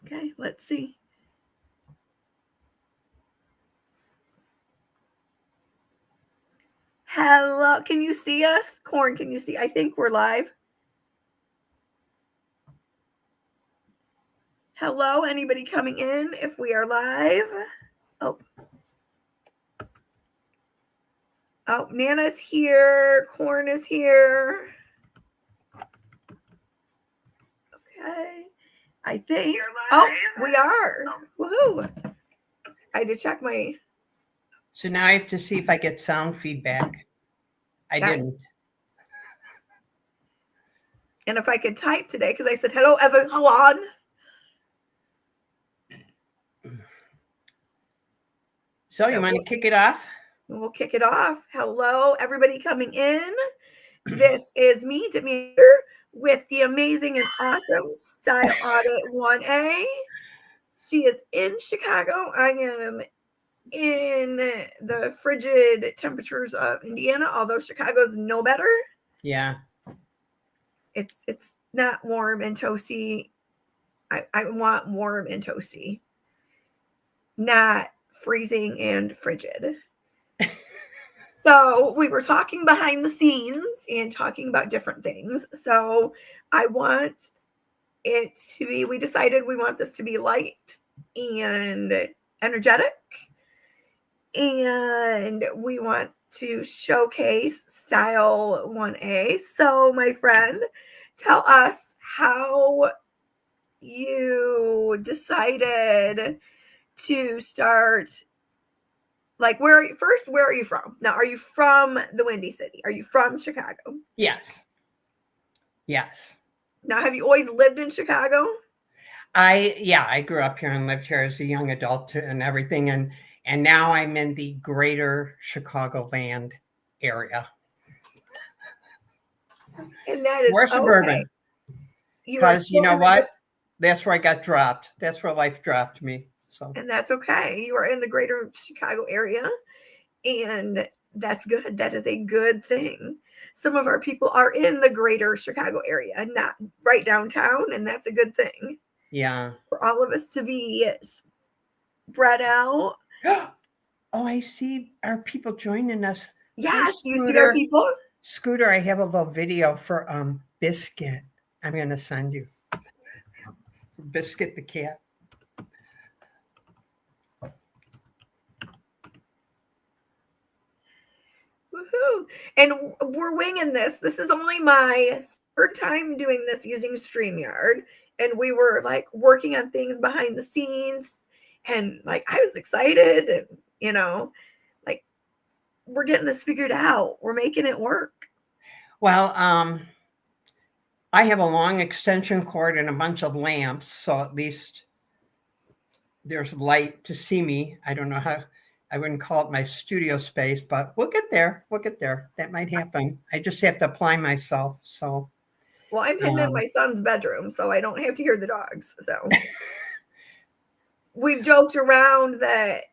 Okay, let's see. Hello, can you see us? Corn, can you see? I think we're live. Hello, anybody coming in if we are live? Oh. Oh, Nana's here. Corn is here. Okay. I think. Oh, we are. Woohoo. I had to check my. So now I have to see if I get sound feedback. I didn't. And if I could type today, because I said, hello, everyone. So you want to kick it off? We'll kick it off. Hello, everybody coming in. This is me, Demeter, with the amazing and awesome Style Audit 1A. She is in Chicago. I am in the frigid temperatures of Indiana, although Chicago's no better. Yeah. It's not warm and toasty. I want warm and toasty, not freezing and frigid. So we were talking behind the scenes and talking about different things. So I want it to be, we decided we want this to be light and energetic. And we want to showcase Style 1A. So my friend, tell us how you decided to start. Like, where are you from? Now, are you from the Windy City? Are you from Chicago? Yes. Now, have you always lived in Chicago? I grew up here and lived here as a young adult and everything. And now I'm in the greater Chicagoland area. And that is more suburban. Because you know what? That's where I got dropped. That's where life dropped me. So. And that's okay. You are in the greater Chicago area, and that's good. That is a good thing. Some of our people are in the greater Chicago area, not right downtown, and that's a good thing. Yeah. For all of us to be spread out. Oh, I see our people joining us. Yes, you see our people? Scooter, I have a little video for Biscuit. I'm going to send you. Biscuit the cat. Woohoo! And we're winging this. This is only my third time doing this using StreamYard. And we were like working on things behind the scenes. And like, I was excited. And, you know, like, we're getting this figured out. We're making it work. Well, I have a long extension cord and a bunch of lamps. So at least there's light to see me. I don't know how. I wouldn't call it my studio space, but we'll get there. That might happen. I just have to apply myself. So, well, I'm hidden in my son's bedroom, so I don't have to hear the dogs. So we've joked around that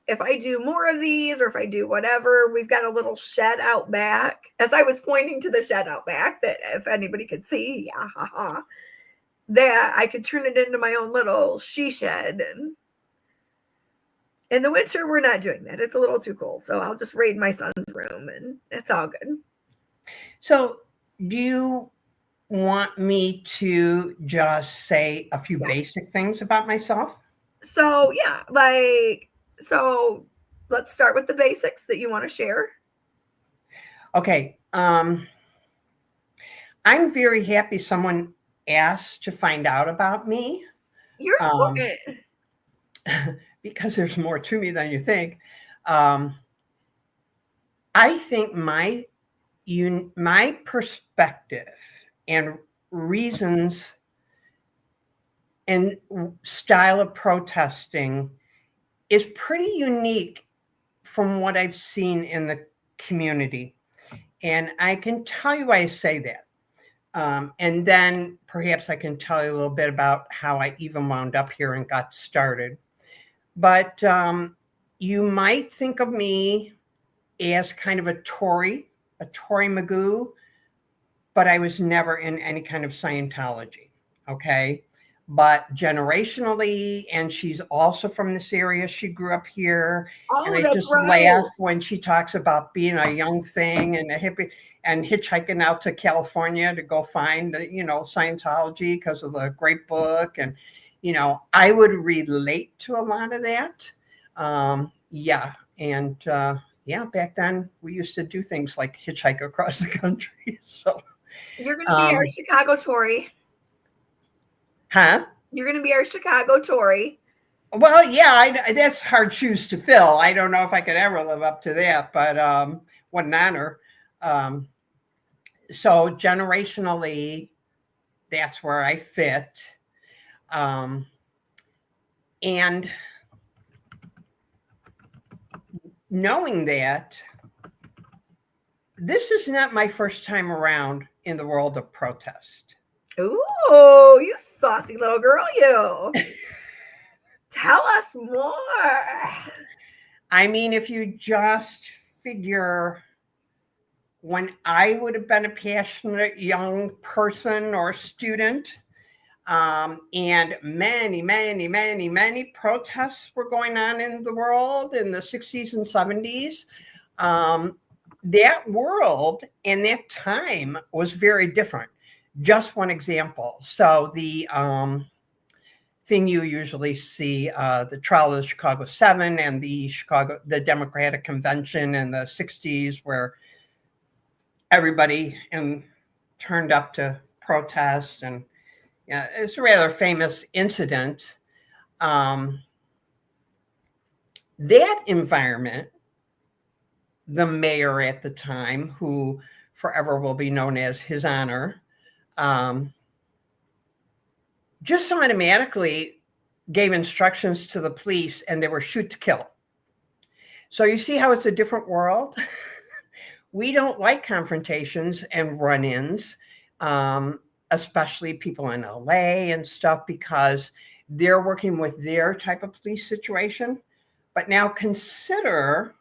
if I do more of these or if I do whatever, we've got a little shed out back. As I was pointing to the shed out back, that if anybody could see, that I could turn it into my own little she shed. And in the winter, we're not doing that. It's a little too cold. So I'll just raid my son's room and it's all good. So do you want me to just say a few basic things about myself? So, yeah, so let's start with the basics that you want to share. Okay. I'm very happy someone asked to find out about me. You're important. Because there's more to me than you think. I think my perspective and reasons and style of protesting is pretty unique from what I've seen in the community. And I can tell you why I say that. And then perhaps I can tell you a little bit about how I even wound up here and got started. But you might think of me as kind of a Tory Magoo, but I was never in any kind of Scientology, okay? but generationally, and she's also from this area. She grew up here. And Oh, I that's just right. laugh when she talks about being a young thing and a hippie and hitchhiking out to California to go find, Scientology because of the great book. And, I would relate to a lot of that. Yeah. And, yeah, back then we used to do things like hitchhike across the country. So, You're going to be our um, Chicago Tory. huh? You're going to be our Chicago Tory. Well, yeah, that's hard shoes to fill. I don't know if I could ever live up to that, but what an honor. Um, so generationally, that's where I fit. Um, and knowing that, this is not my first time around in the world of protest. Ooh, you saucy little girl, you. Tell us more. I mean, if you just figure when I would have been a passionate young person or student, and many protests were going on in the world in the 60s and 70s. That world and that time was very different. Just one example. So the thing you usually see, the trial of the Chicago Seven and the Democratic Convention in the 60s, where everybody turned up to protest, and it's a rather famous incident. That environment, the mayor at the time, who forever will be known as His Honor, just automatically gave instructions to the police, and they were shoot to kill. So you see how it's a different world? We don't like confrontations and run-ins, especially people in LA and stuff, because they're working with their type of police situation. But now consider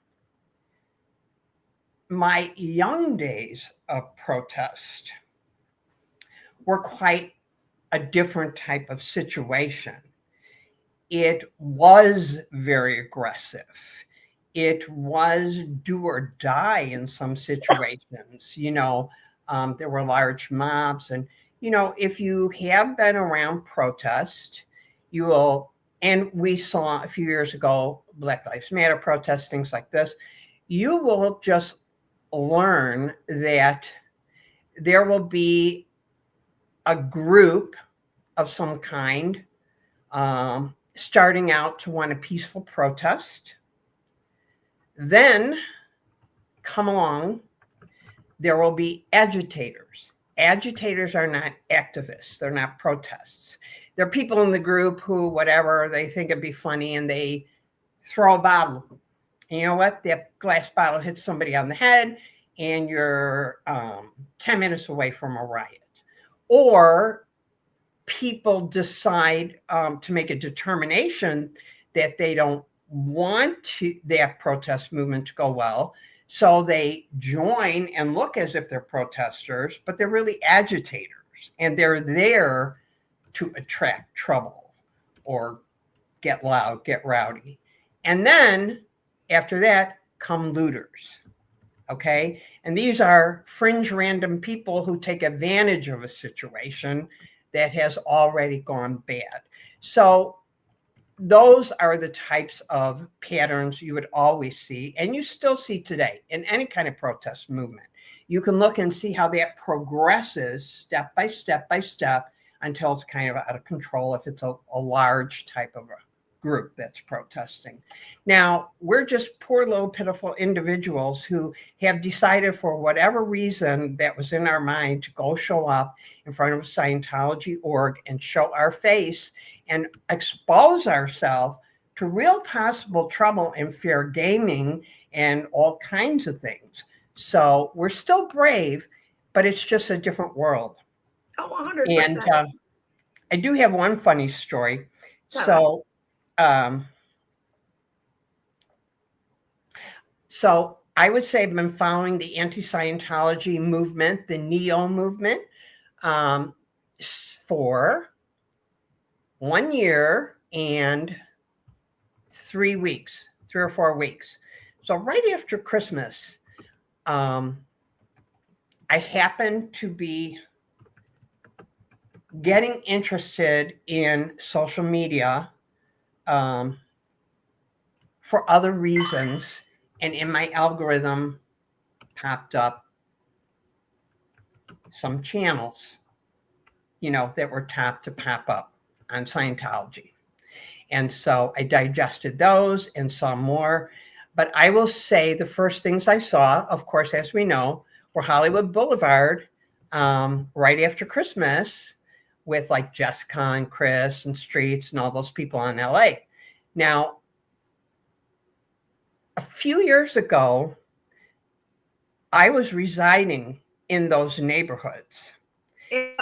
my young days of protest were quite a different type of situation. It was very aggressive. It was do or die in some situations. There were large mobs. And, if you have been around protest, you will, and we saw a few years ago, Black Lives Matter protests, things like this, you will just learn that there will be a group of some kind starting out to want a peaceful protest. Then come along, there will be agitators. Agitators are not activists. They're not protests. They're people in the group who, whatever, they think it'd be funny, and they throw a bottle. And you know what? That glass bottle hits somebody on the head, and you're 10 minutes away from a riot. Or people decide to make a determination that they don't want that protest movement to go well. So they join and look as if they're protesters, but they're really agitators, and they're there to attract trouble or get loud, get rowdy. And then after that come looters. Okay. And these are fringe random people who take advantage of a situation that has already gone bad. So those are the types of patterns you would always see, and you still see today in any kind of protest movement. You can look and see how that progresses step by step by step until it's kind of out of control if it's a large type of a group that's protesting. Now, we're just poor little pitiful individuals who have decided for whatever reason that was in our mind to go show up in front of a Scientology org and show our face and expose ourselves to real possible trouble and fair gaming and all kinds of things. So we're still brave, but it's just a different world. Oh, 100%. And I do have one funny story. Tell us. So I would say I've been following the anti-Scientology movement, the neo movement, for 1 year and 3 or 4 weeks. So right after Christmas, I happened to be getting interested in social media for other reasons, and in my algorithm popped up some channels, that were top to pop up on Scientology. And so I digested those and saw more. But I will say the first things I saw, of course, as we know, were Hollywood Boulevard right after Christmas with like Jessica and Chris and Streets and all those people in LA. Now, a few years ago, I was residing in those neighborhoods.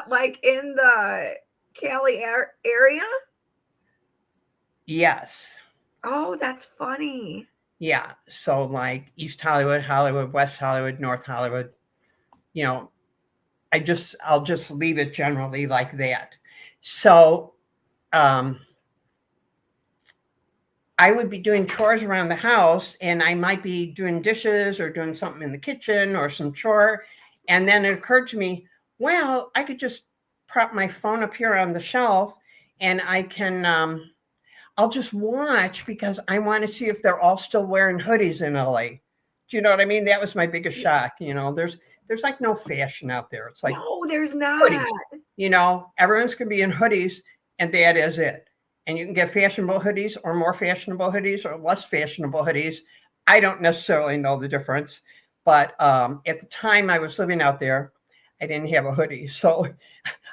Like in the Cali area? Yes. Oh, that's funny. Yeah. So like East Hollywood, Hollywood, West Hollywood, North Hollywood, I'll just leave it generally like that. So I would be doing chores around the house, and I might be doing dishes or doing something in the kitchen or some chore. And then it occurred to me, well, I could just prop my phone up here on the shelf and I can, I'll just watch because I want to see if they're all still wearing hoodies in LA. Do you know what I mean? That was my biggest shock. There's like no fashion out there. It's like, no, there's not. Hoodies. Everyone's going to be in hoodies, and that is it. And you can get fashionable hoodies or more fashionable hoodies or less fashionable hoodies. I don't necessarily know the difference. But at the time I was living out there, I didn't have a hoodie. So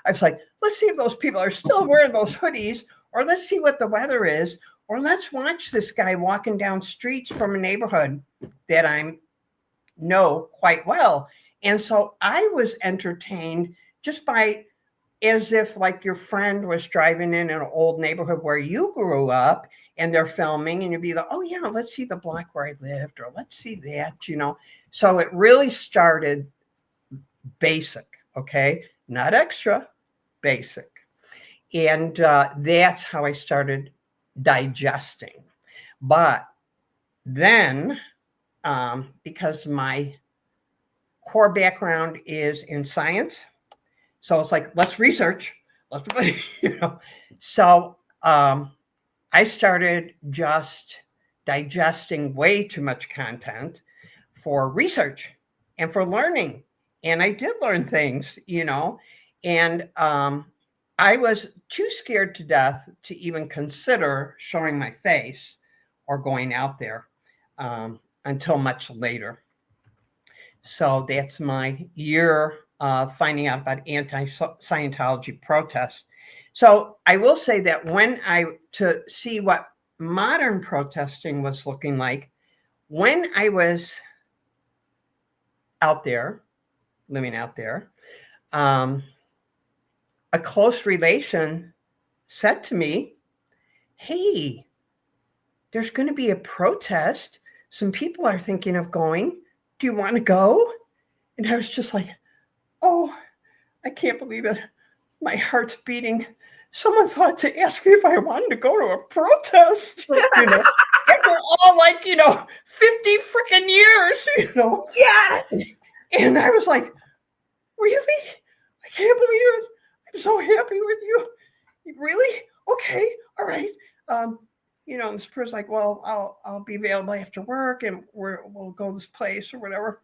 I was like, let's see if those people are still wearing those hoodies, or let's see what the weather is, or let's watch this guy walking down streets from a neighborhood that I know quite well. And so I was entertained just by, as if like your friend was driving in an old neighborhood where you grew up and they're filming, and you'd be like, oh yeah, let's see the block where I lived, or let's see that, So it really started basic, okay? Not extra, basic. And that's how I started digesting. But then, because my core background is in science, so it's like, let's research, So I started just digesting way too much content for research and for learning. And I did learn things, and I was too scared to death to even consider showing my face or going out there until much later. So that's my year finding out about anti-Scientology protests. So I will say that to see what modern protesting was looking like, when I was out there, living out there, a close relation said to me, hey, there's going to be a protest. Some people are thinking of going. Do you want to go? And I was just like, oh, I can't believe it. My heart's beating. Someone thought to ask me if I wanted to go to a protest. After all, 50 freaking years, Yes. And I was like, really? I can't believe it. I'm so happy with you. Really? Okay. All right. And this person's like, well, I'll be available after work, and we'll go this place or whatever.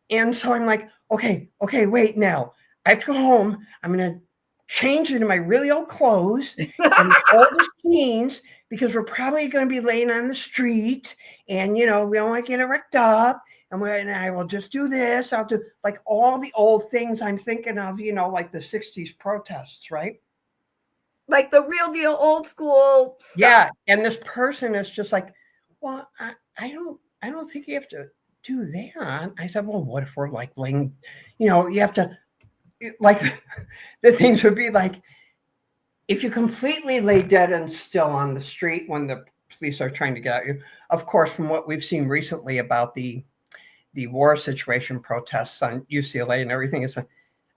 And so I'm like, okay, wait now. I have to go home. I'm going to change into my really old clothes and oldest jeans, because we're probably going to be laying on the street, and, we don't want to get wrecked up. And I will just do this. I'll do like all the old things I'm thinking of, like the 60s protests, right? Like the real deal, old school stuff. Yeah. And this person is just like, well, I don't think you have to do that. I said, well, what if we're like laying, you have to, like, the things would be like, if you completely lay dead and still on the street when the police are trying to get at you, of course, from what we've seen recently about the war situation protests on UCLA and everything,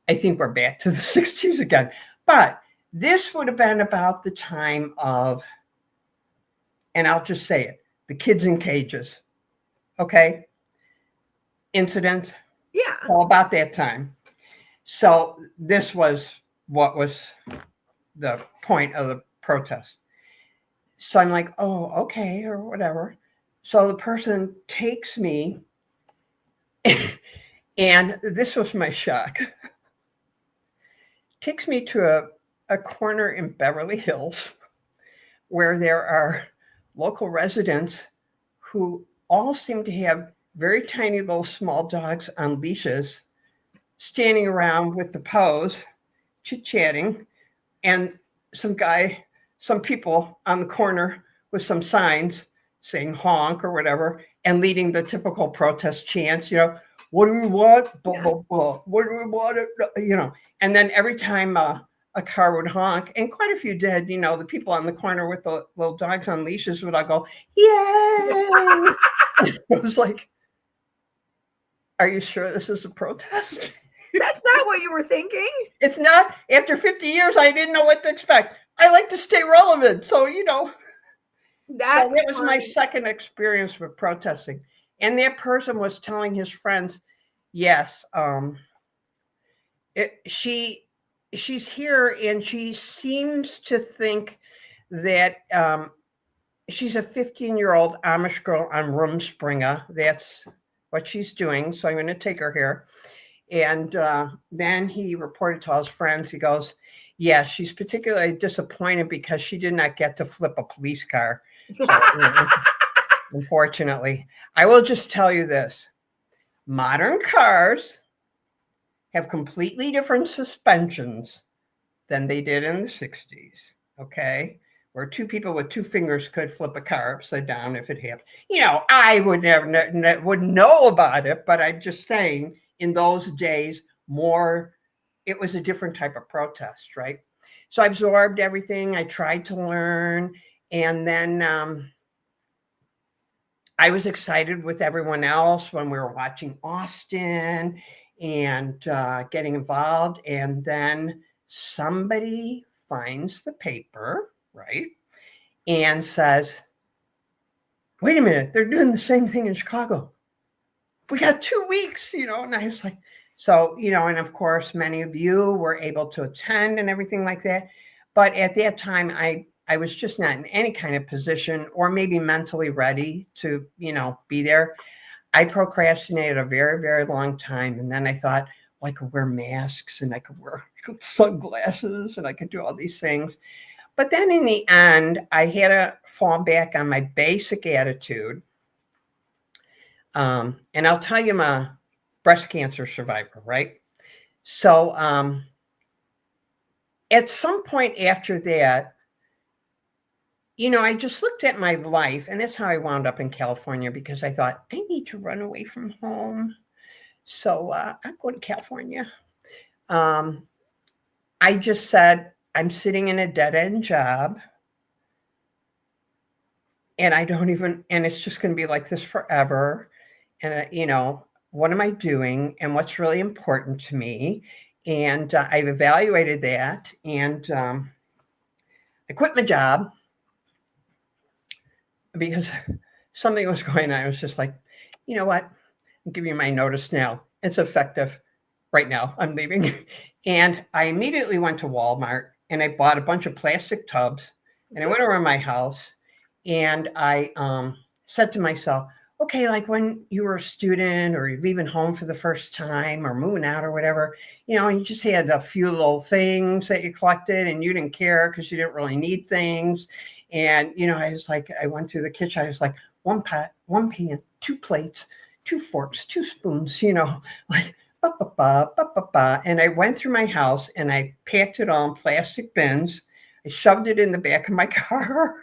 I think we're back to the 60s again. But This would have been about the time of, and I'll just say it, the kids in cages. Okay. Incidents. Yeah. All about that time. So this was what was the point of the protest. So I'm like, oh, okay, or whatever. So the person takes me, and this was my shock, takes me to a corner in Beverly Hills where there are local residents who all seem to have very tiny little small dogs on leashes standing around with the pose, chit-chatting, and some people on the corner with some signs saying honk or whatever, and leading the typical protest chants, what do we want? Blah, blah, blah. What do we want? And then every time a car would honk, and quite a few did, the people on the corner with the little dogs on leashes would all go, yay! It was like, are you sure this is a protest? That's not what you were thinking. It's not. After 50 years, I didn't know what to expect. I like to stay relevant. So, so that was my second experience with protesting. And that person was telling his friends, yes, she's here and she seems to think that she's a 15-year-old Amish girl on Rumspringa. That's what she's doing. So I'm going to take her here. And then he reported to all his friends, he goes, yeah, she's particularly disappointed because she did not get to flip a police car. So, unfortunately, I will just tell you this. Modern cars have completely different suspensions than they did in the 60s, okay? Where two people with two fingers could flip a car upside down if it happened. I would never would know about it, but I'm just saying, in those days, it was a different type of protest, right? So I absorbed everything. I tried to learn. And then I was excited with everyone else when we were watching Austin and getting involved. And then somebody finds the paper, right? And says, wait a minute, they're doing the same thing in Chicago. We got 2 weeks, and I was like, so, and of course, many of you were able to attend and everything like that. But at that time, I was just not in any kind of position or maybe mentally ready to, be there. I procrastinated a very, very long time. And then I thought, well, I could wear masks and I could wear sunglasses and I could do all these things. But then in the end, I had to fall back on my basic attitude. And I'll tell you, I'm a breast cancer survivor, right? So at some point after that, I just looked at my life, and that's how I wound up in California, because I thought, I need to run away from home. So I'll go to California. I just said, I'm sitting in a dead-end job, and and it's just going to be like this forever. And, what am I doing and what's really important to me? And I've evaluated that, and I quit my job because something was going on. I was just like, you know what? I'll give you my notice now. It's effective right now. I'm leaving. And I immediately went to Walmart and I bought a bunch of plastic tubs, and I went around my house and I said to myself, okay, like when you were a student or you're leaving home for the first time or moving out or whatever, and you just had a few little things that you collected and you didn't care because you didn't really need things. And, I was like, I went through the kitchen. I was like, one pot, one pan, 2 plates, 2 forks, 2 spoons, like, ba, ba, ba, ba, ba, ba. And I went through my house and I packed it all in plastic bins. I shoved it in the back of my car.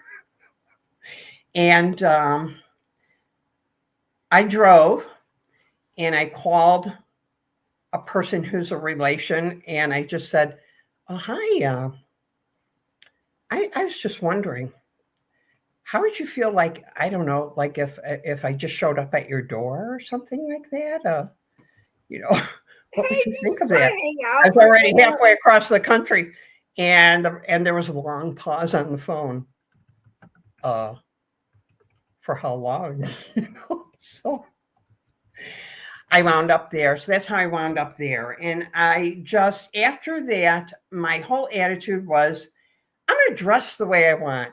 And I drove and I called a person who's a relation, and I just said, oh, hi, I was just wondering, how would you feel like, I don't know, like if I just showed up at your door or something like that? What would you think of that? I was already halfway across the country. And there was a long pause on the phone. For how long? So I wound up there. So that's how I wound up there. And I just, after that, my whole attitude was, I'm going to dress the way I want.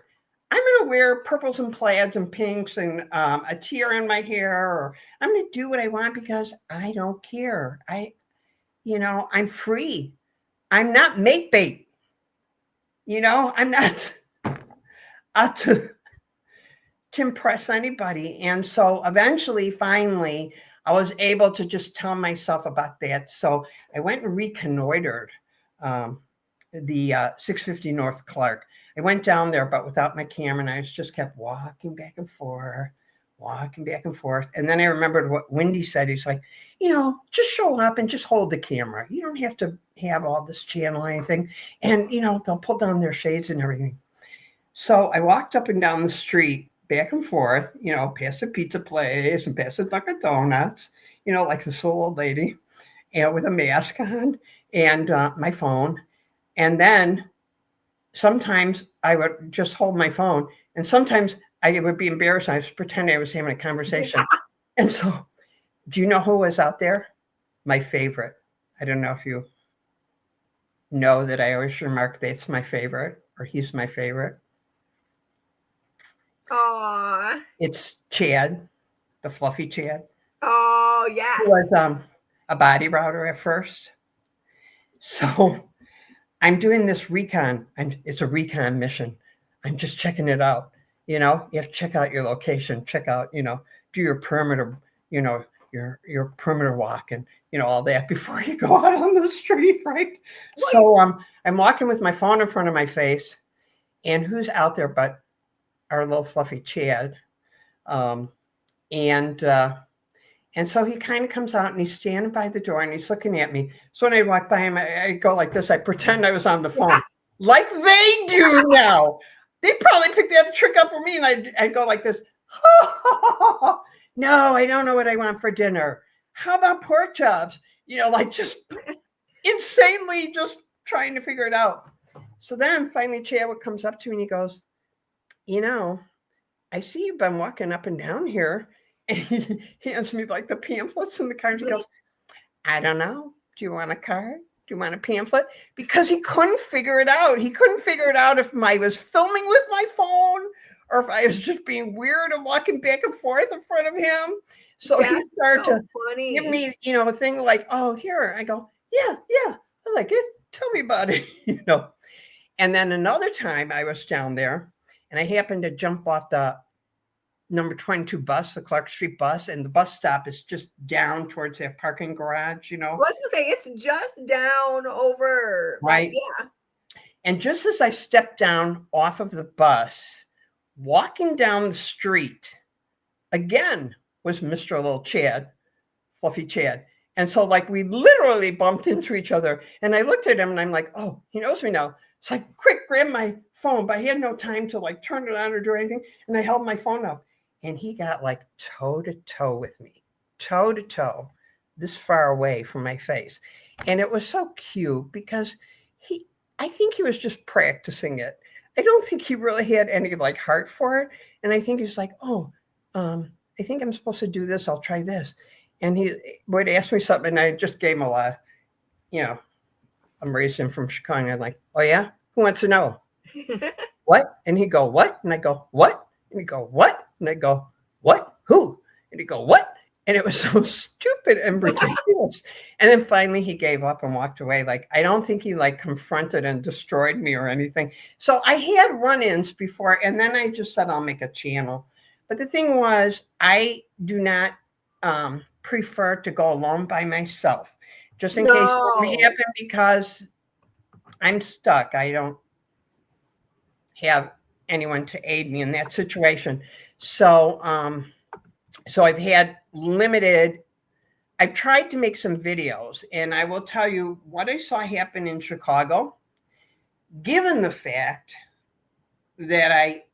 I'm going to wear purples and plaids and pinks and a tear in my hair, or I'm going to do what I want because I don't care. I'm free. I'm not make bait. I'm not out to impress anybody. And so eventually, finally, I was able to just tell myself about that. So I went and reconnoitered the 650 North Clark. I went down there, but without my camera, and I just kept walking back and forth, walking back and forth. And then I remembered what Wendy said. He's like, just show up and just hold the camera. You don't have to have all this channel or anything. And, they'll pull down their shades and everything. So I walked up and down the street, back and forth, past the pizza place and past the Dunkin' Donuts, like this little old lady, with a mask on and my phone. And then sometimes I would just hold my phone, and sometimes I would be embarrassed. I was pretending I was having a conversation. And so, do you know who was out there? My favorite. I don't know if you know that I always remark that's my favorite, or he's my favorite. Aww. It's Chad, the fluffy Chad. Oh, yes. He was a body router at first. So I'm doing this recon, and it's a recon mission. I'm just checking it out. You have to check out your location, check out, do your perimeter, your perimeter walk and, all that before you go out on the street, right? So I'm walking with my phone in front of my face, and who's out there but our little fluffy Chad. And so he kind of comes out and he's standing by the door and he's looking at me. So when I walk by him, I go like this. I pretend I was on the phone like they do now. They probably picked that trick up for me. And I go like this. No, I don't know what I want for dinner. How about pork chops? Just insanely just trying to figure it out. So then finally Chad comes up to me and he goes, I see you've been walking up and down here. And he hands me like the pamphlets and the cards. He goes, I don't know. Do you want a card? Do you want a pamphlet? Because he couldn't figure it out. He couldn't figure it out if I was filming with my phone or if I was just being weird and walking back and forth in front of him. So he started to give me, a thing like, oh, here. I go, yeah, I like it. Tell me about it, And then another time I was down there and I happened to jump off the number 22 bus, the Clark Street bus, and the bus stop is just down towards that parking garage, I was gonna say it's just down over, right? Yeah. And just as I stepped down off of the bus, walking down the street, again was Mr. Little Chad, Fluffy Chad. And so we literally bumped into each other. And I looked at him and I'm like, oh, he knows me now. So I quick grabbed my phone, but I had no time to turn it on or do anything. And I held my phone up. And he got toe to toe with me, toe to toe, this far away from my face. And it was so cute because I think he was just practicing it. I don't think he really had any heart for it. And I think he's like, oh, I think I'm supposed to do this. I'll try this. And he would ask me something and I just gave him a lot, I'm raised him from Chicago. I'm like, oh yeah, who wants to know? What? And he'd go, what? And I go, what? And he'd go, what? And I go, what? Who? And he'd go, what? And it was so stupid and ridiculous. And then finally he gave up and walked away. I don't think he confronted and destroyed me or anything. So I had run-ins before, and then I just said, I'll make a channel. But the thing was, I do not prefer to go alone by myself, just in case something happened, because I'm stuck. I don't have anyone to aid me in that situation. So I've had limited, I've tried to make some videos, and I will tell you what I saw happen in Chicago, given the fact that I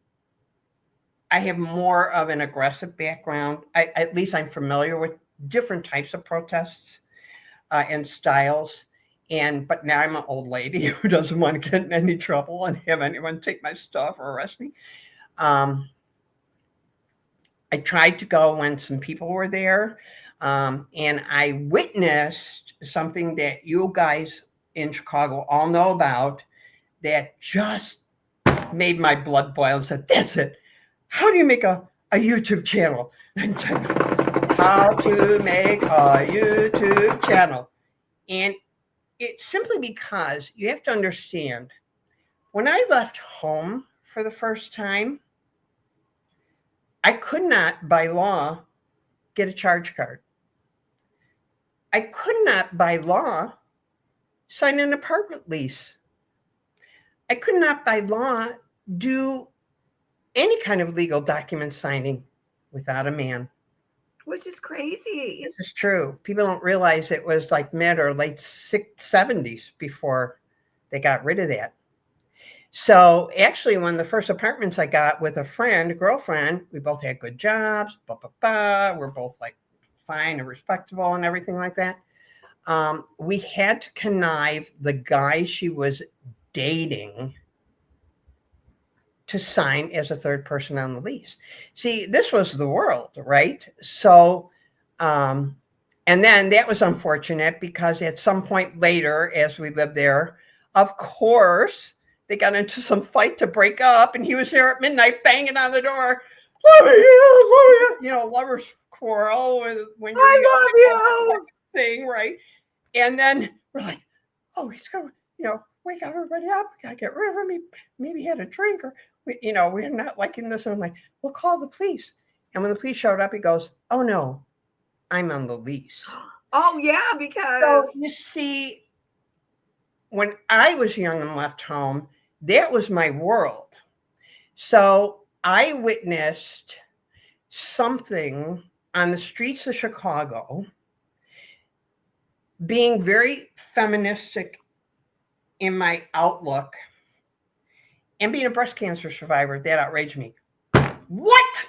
have more of an aggressive background. At least I'm familiar with different types of protests and styles. But now I'm an old lady who doesn't want to get in any trouble and have anyone take my stuff or arrest me. I tried to go when some people were there, and I witnessed something that you guys in Chicago all know about that just made my blood boil and said, that's it. How do you make a YouTube channel? How to make a YouTube channel. And it's simply because you have to understand, when I left home for the first time, I could not, by law, get a charge card. I could not, by law, sign an apartment lease. I could not, by law, do any kind of legal document signing without a man. Which is crazy. This is true. People don't realize it was like mid or late 70s before they got rid of that. So actually, one of the first apartments I got with a girlfriend, we both had good jobs, we're both like fine and respectable and everything like that. We had to connive the guy she was dating to sign as a third person on the lease. See, this was the world, right? So, and then that was unfortunate because at some point later, as we lived there, of course, they got into some fight to break up, and he was there at midnight banging on the door. Love you, lovers quarrel when you're I love you thing, right? And then we're like, oh, he's going, wake everybody up. We gotta get rid of him. Maybe he had a drink, or we're not liking this. And I'm like, we'll call the police. And when the police showed up, he goes, oh no, I'm on the lease. Oh yeah, because so you see, when I was young and left home, that was my world. So I witnessed something on the streets of Chicago being very feministic in my outlook, and being a breast cancer survivor, that outraged me. What?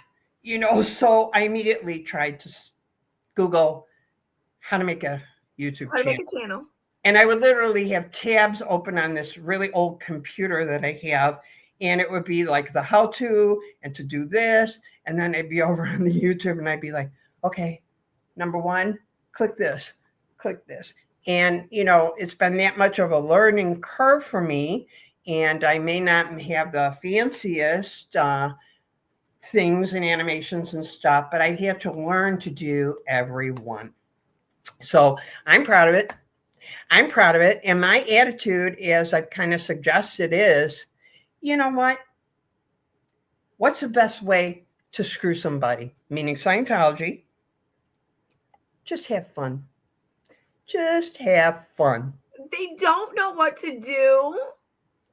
So I immediately tried to Google how to make a YouTube channel. And I would literally have tabs open on this really old computer that I have. And it would be like the how to and to do this. And then I'd be over on the YouTube and I'd be like, okay, number one, click this. And, it's been that much of a learning curve for me. And I may not have the fanciest things and animations and stuff, but I had to learn to do every one. So I'm proud of it. And my attitude, as I've kind of suggested, is, you know what? What's the best way to screw somebody? Meaning Scientology. Just have fun. Just have fun. They don't know what to do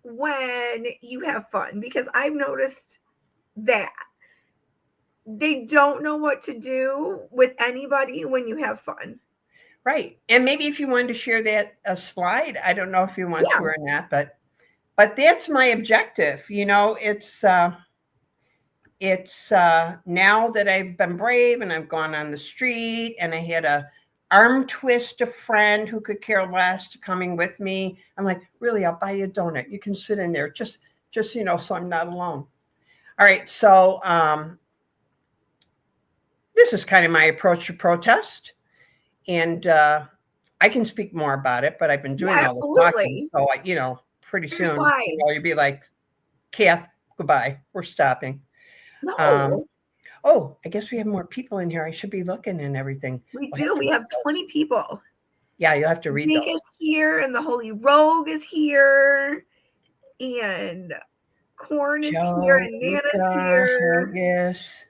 when you have fun, because I've noticed that they don't know what to do with anybody when you have fun. Right. And maybe if you wanted to share that slide, I don't know if you want to or not, but that's my objective. It's now that I've been brave and I've gone on the street and I had a arm twist a friend who could care less to coming with me. I'm like, really, I'll buy you a donut. You can sit in there just so I'm not alone. All right. So this is kind of my approach to protest. And I can speak more about it, but I've been doing all the talking. So, pretty soon, you'll be like, Kath, goodbye. We're stopping. No. I guess we have more people in here. I should be looking and everything. We do. We have 20 people. Yeah, you'll have to read Nick is here, and the Holy Rogue is here, and Corn is here, and Nana's here. Yes.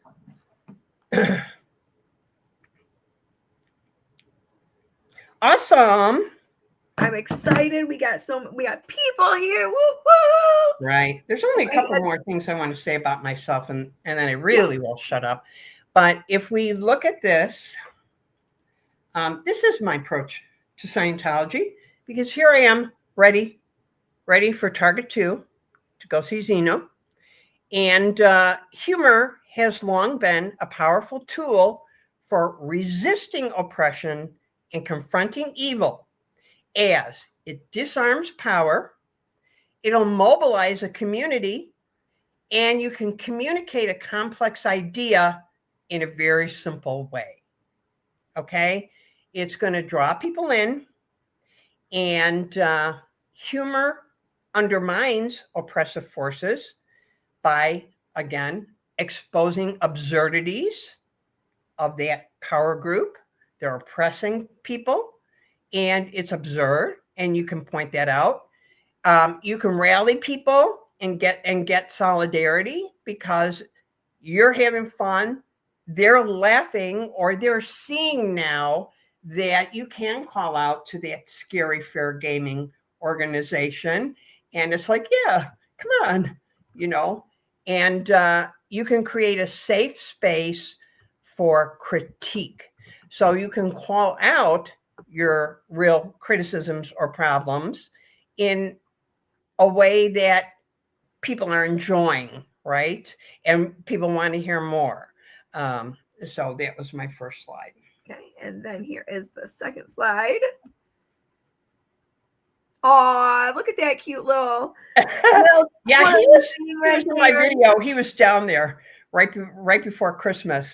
Awesome. I'm excited. We got people here. Woo woo. Right. There's only a couple more things I want to say about myself, and then I really will shut up. But if we look at this, this is my approach to Scientology, because here I am ready for Target 2 to go see Zeno. And humor has long been a powerful tool for resisting oppression and confronting evil, as it disarms power, it'll mobilize a community, and you can communicate a complex idea in a very simple way. Okay? It's going to draw people in, and humor undermines oppressive forces by, again, exposing absurdities of that power group. They're oppressing people, and it's absurd, and you can point that out. You can rally people and get solidarity because you're having fun. They're laughing, or they're seeing now that you can call out to that scary fair gaming organization, and it's like, yeah, come on, and you can create a safe space for critique. So you can call out your real criticisms or problems in a way that people are enjoying, right? And people want to hear more. So that was my first slide. Okay, and then here is the second slide. Aw, look at that cute little yeah, he was in my video. He was down there right before Christmas.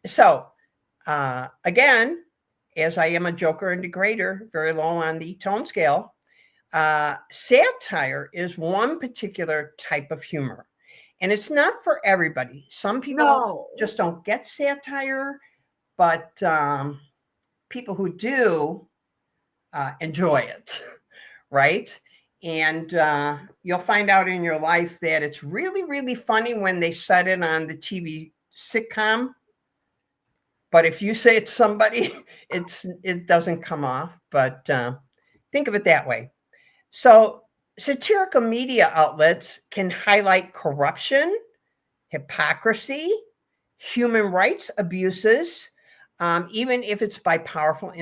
So again, as I am a joker and degrader, very low on the tone scale, satire is one particular type of humor, and it's not for everybody. Some people just don't get satire, but people who do enjoy it, right? And you'll find out in your life that it's really, really funny when they set it on the TV sitcom. But if you say it's somebody, it doesn't come off. But think of it that way. So satirical media outlets can highlight corruption, hypocrisy, human rights abuses, even if it's by powerful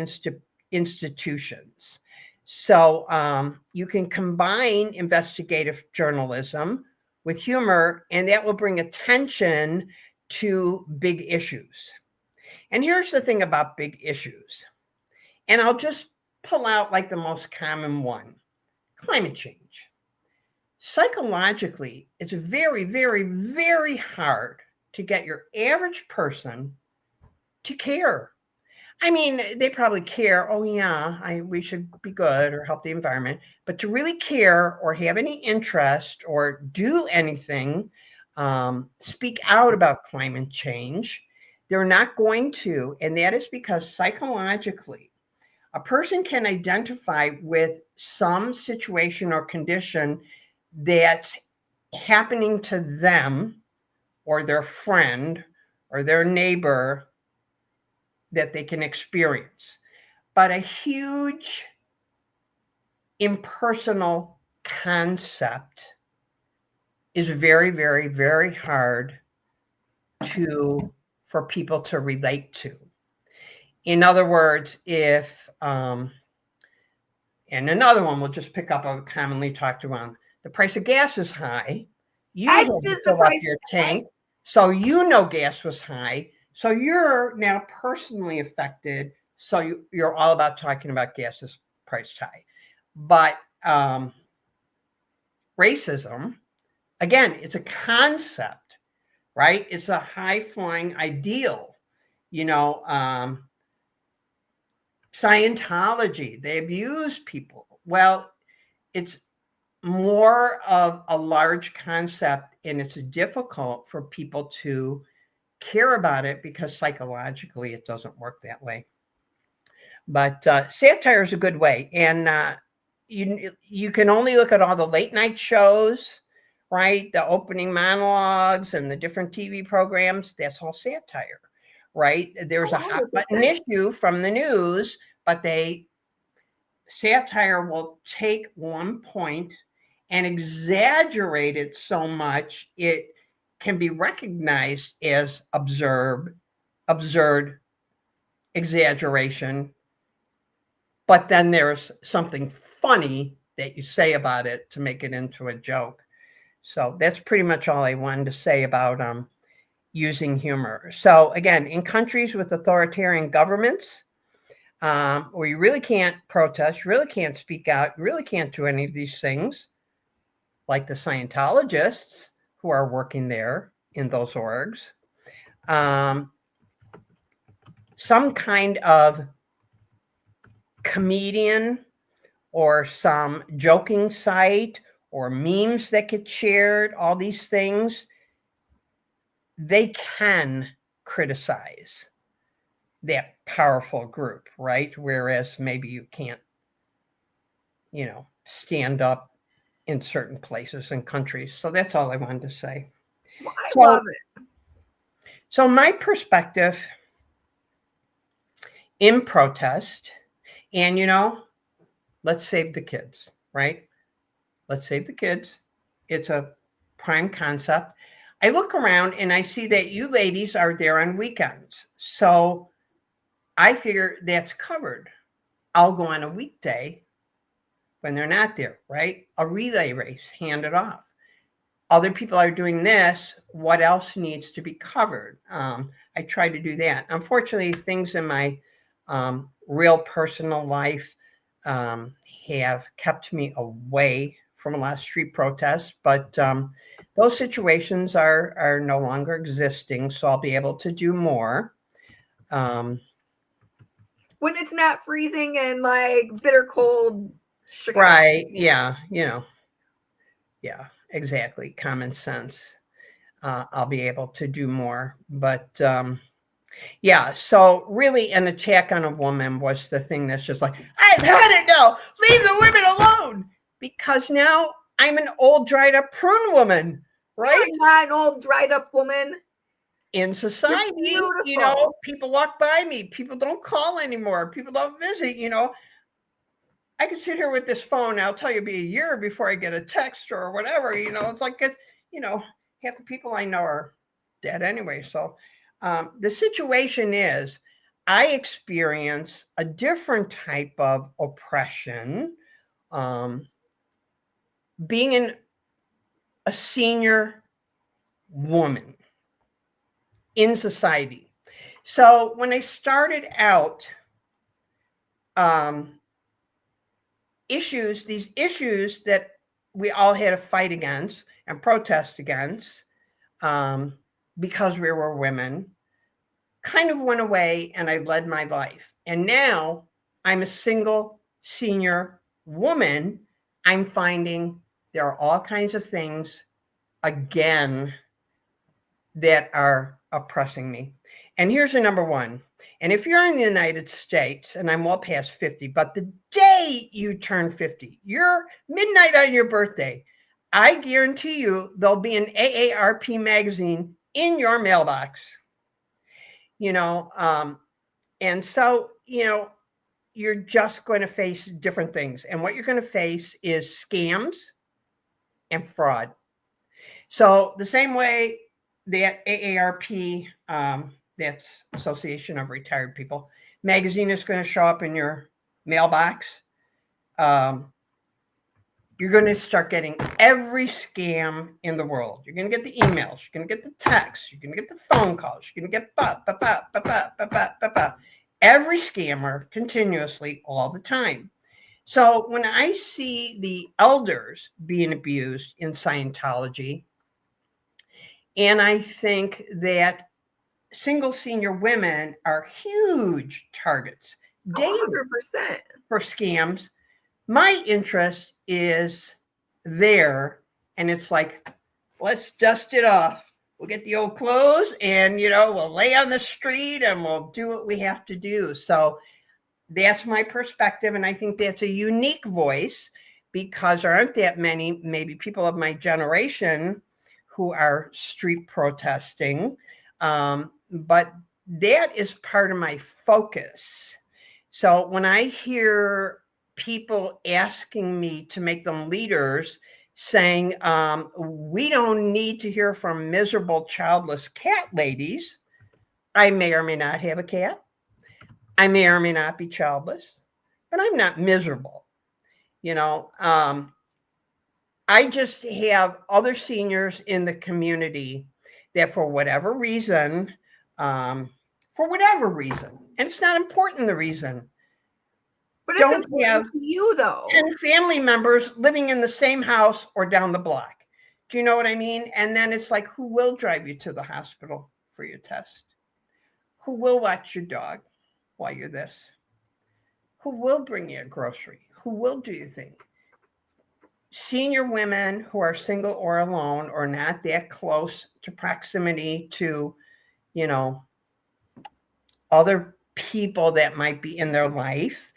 institutions. So you can combine investigative journalism with humor, and that will bring attention to big issues. And here's the thing about big issues. And I'll just pull out like the most common one: climate change. Psychologically, it's very, very, very hard to get your average person to care. I mean, they probably care, oh yeah, we should be good or help the environment, but to really care or have any interest or do anything, speak out about climate change, they're not going to. And that is because psychologically, a person can identify with some situation or condition that's happening to them or their friend or their neighbor that they can experience. But a huge impersonal concept is very, very, very hard for people to relate to. In other words, if, and another one we'll just pick up a commonly talked around, the price of gas is high. You had to fill up your tank, so gas was high. So you're now personally affected. So you're all about talking about gas is priced high. But racism, again, it's a concept, right? It's a high-flying ideal. Scientology, they abuse people. Well, it's more of a large concept, and it's difficult for people to care about it because psychologically it doesn't work that way. But satire is a good way. And you can only look at all the late night shows, right? The opening monologues and the different TV programs, that's all satire, right? There's a hot button issue from the news, but satire will take one point and exaggerate it so much it can be recognized as absurd exaggeration, but then there's something funny that you say about it to make it into a joke. So that's pretty much all I wanted to say about using humor. So again, in countries with authoritarian governments, or you really can't protest, you really can't speak out, you really can't do any of these things, like the Scientologists who are working there in those orgs. Some kind of comedian or some joking site or memes that get shared, all these things, they can criticize that powerful group, right? Whereas maybe you can't, stand up in certain places and countries. So that's all I wanted to say. Well, I love it. So my perspective in protest, and let's save the kids, right? Let's save the kids. It's a prime concept. I look around and I see that you ladies are there on weekends. So I figure that's covered. I'll go on a weekday when they're not there, right? A relay race, hand it off. Other people are doing this. What else needs to be covered? I try to do that. Unfortunately, things in my real personal life have kept me away from a lot of street protests, but those situations are no longer existing, so I'll be able to do more. When it's not freezing and like bitter cold Chicago. Right, yeah, yeah, exactly, common sense. I'll be able to do more, but yeah, so really an attack on a woman was the thing that's just like, I've had it now, leave the women alone, because now I'm an old dried up prune woman, right? You're not an old dried up woman. In society, people walk by me, people don't call anymore, people don't visit, I could sit here with this phone, I'll tell you, it'll be a year before I get a text or whatever, it's like, half the people I know are dead anyway. So the situation is, I experience a different type of oppression being a senior woman in society. So when I started out, these issues that we all had to fight against and protest against because we were women, kind of went away, and I led my life. And now I'm a single senior woman. I'm finding there are all kinds of things, again, that are oppressing me. And here's the number one. And if you're in the United States, and I'm well past 50, but the day you turn 50, you're midnight on your birthday, I guarantee you there'll be an AARP magazine in your mailbox. And so, you're just going to face different things. And what you're going to face is scams and fraud. So the same way that AARP, that's Association of Retired People, magazine is going to show up in your mailbox, you're going to start getting every scam in the world. You're going to get the emails, you're going to get the texts, you're going to get the phone calls, you're going to get every scammer continuously all the time. So when I see the elders being abused in Scientology, and I think that single senior women are huge targets daily 100% for scams, my interest is there. And it's like, let's dust it off. We'll get the old clothes and, we'll lay on the street and we'll do what we have to do. So that's my perspective. And I think that's a unique voice, because there aren't that many, maybe people of my generation, who are street protesting. But that is part of my focus. So when I hear people asking me to make them leaders, saying, we don't need to hear from miserable, childless cat ladies. I may or may not have a cat. I may or may not be childless, but I'm not miserable. I just have other seniors in the community that for whatever reason, and it's not important the reason, But it's don't important have to you, though. 10 family members living in the same house or down the block. Do you know what I mean? And then it's like, who will drive you to the hospital for your test? Who will watch your dog while you're this? Who will bring you a grocery? Who will do your thing? Senior women who are single or alone or not that close to proximity to, you know, other people that might be in their life.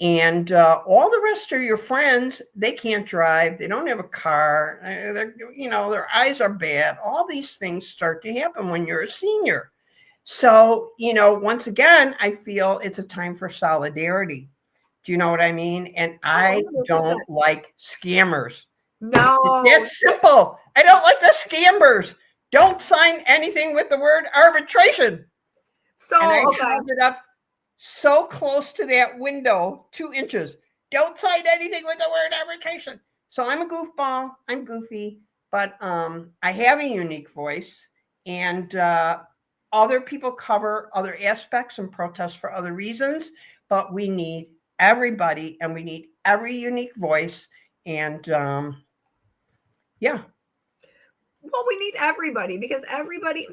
And all the rest of your friends, they can't drive. They don't have a car. Their eyes are bad. All these things start to happen when you're a senior. So, once again, I feel it's a time for solidarity. Do you know what I mean? And I 100%. don't like scammers. No. It's simple. I don't like the scammers. Don't sign anything with the word arbitration. So, and I okay. held it up so close to that window, 2 inches. Don't sign anything with the word arbitration. So I'm a goofball. I'm goofy, but I have a unique voice, and other people cover other aspects and protest for other reasons, but we need everybody, and we need every unique voice. And yeah. Well, we need everybody, because everybody's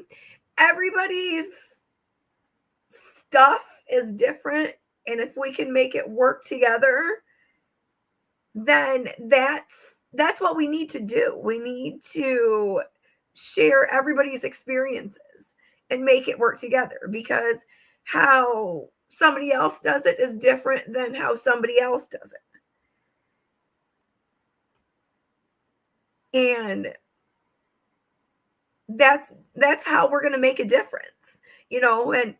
stuff is different, and if we can make it work together, then that's what we need to do. We need to share everybody's experiences and make it work together, because how somebody else does it is different than how somebody else does it. And that's how we're going to make a difference, and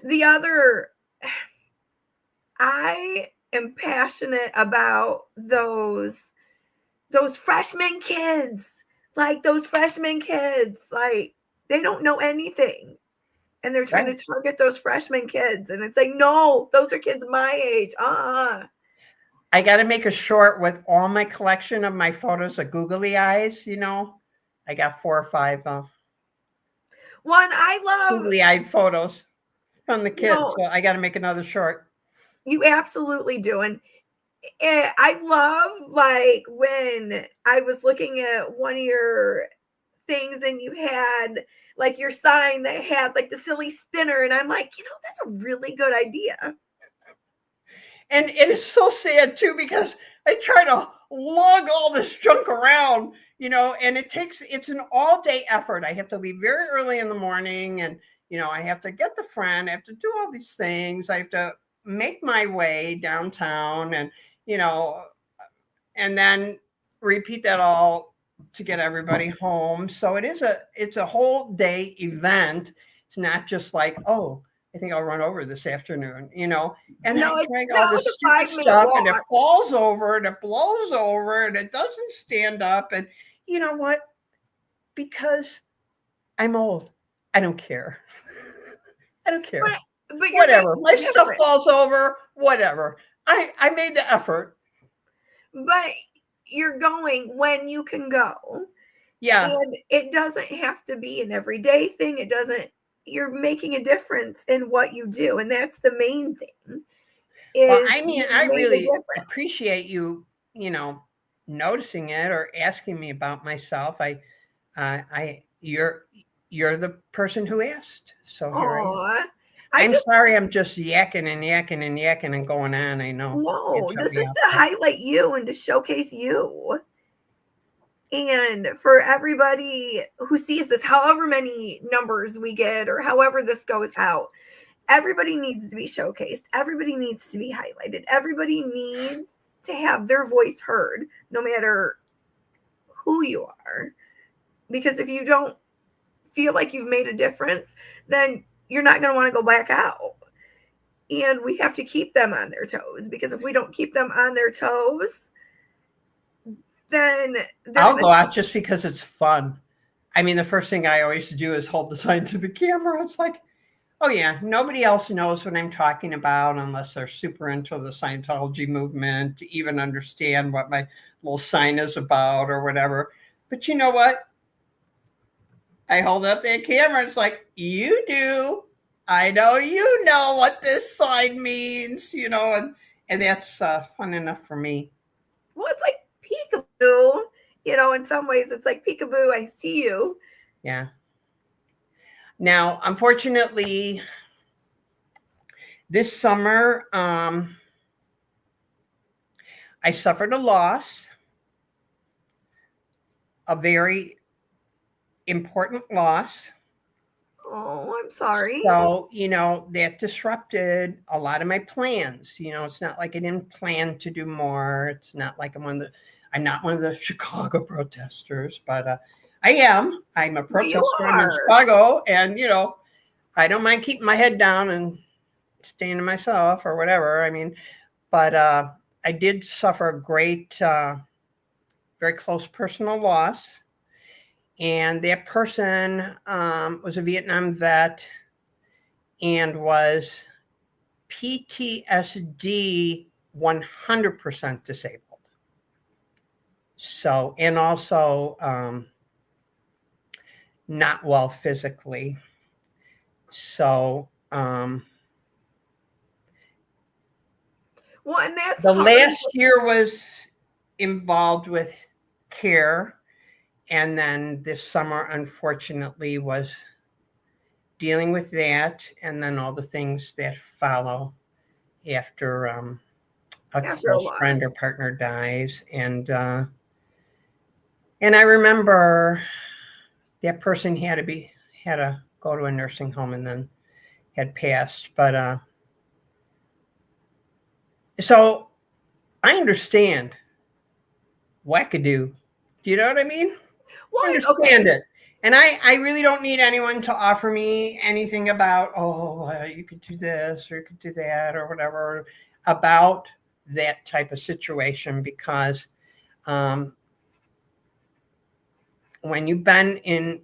the other, I am passionate about those freshman kids. Like those freshman kids, like they don't know anything, and they're trying to target those freshman kids, and it's like, no, those are kids my age. I got to make a short with all my collection of my photos of googly eyes. I got 4 or 5 one I love googly eyed photos from the kids. So I got to make another short. You absolutely do. And I love, like, when I was looking at one of your things and you had like your sign that had like the silly spinner, and I'm like, that's a really good idea. And it is so sad too, because I try to lug all this junk around, and it's an all day effort. I have to leave very early in the morning, and I have to get the friend, I have to do all these things. I have to make my way downtown, and and then repeat that all to get everybody home. So it's a whole day event. It's not just like, oh, I think I'll run over this afternoon, and No, I drag all this stupid stuff, and it falls over, and it blows over, and it doesn't stand up. And you know what? Because I'm old, I don't care. I don't care. But whatever. My stuff falls over, whatever. I made the effort. But you're going when you can go. Yeah. And it doesn't have to be an everyday thing. You're making a difference in what you do. And that's the main thing. Well, I mean, I really appreciate you, noticing it or asking me about myself. You're the person who asked. So here I am. I'm sorry, I'm just yakking and yakking and yakking and going on. I know. No, this is to highlight you and to showcase you. And for everybody who sees this, however many numbers we get or however this goes out, everybody needs to be showcased. Everybody needs to be highlighted. Everybody needs to have their voice heard, no matter who you are. Because if you don't feel like you've made a difference, then you're not going to want to go back out. And we have to keep them on their toes, because if we don't keep them on their toes, then I'll go out just because it's fun. I mean, the first thing I always do is hold the sign to the camera. It's like, oh yeah, nobody else knows what I'm talking about unless they're super into the Scientology movement to even understand what my little sign is about or whatever. But you know what? I hold up that camera. It's like, you do. I know you know what this sign means, and And that's fun enough for me. Well, it's like peekaboo, in some ways it's like peekaboo, I see you. Yeah. Now, unfortunately, this summer, I suffered a loss, a very important loss. Oh, I'm sorry. So, that disrupted a lot of my plans. It's not like I didn't plan to do more. It's not like I'm not one of the Chicago protesters, but I am. I'm a But you protester. I'm in are. Chicago, and I don't mind keeping my head down and staying to myself or whatever. I mean, but I did suffer a great, very close personal loss. And that person was a Vietnam vet and was PTSD 100% disabled. So, and also not well physically. So, Well, and that's the hard. last year was involved with care. And then this summer, unfortunately, was dealing with that. And then all the things that follow after a After a close friend or loss. partner dies. And I remember that person had to go to a nursing home and then had passed. But so I understand wackadoo. Do you know what I mean? Well, I okay. understand it. And I really don't need anyone to offer me anything about, you could do this or you could do that or whatever about that type of situation, because when you've been in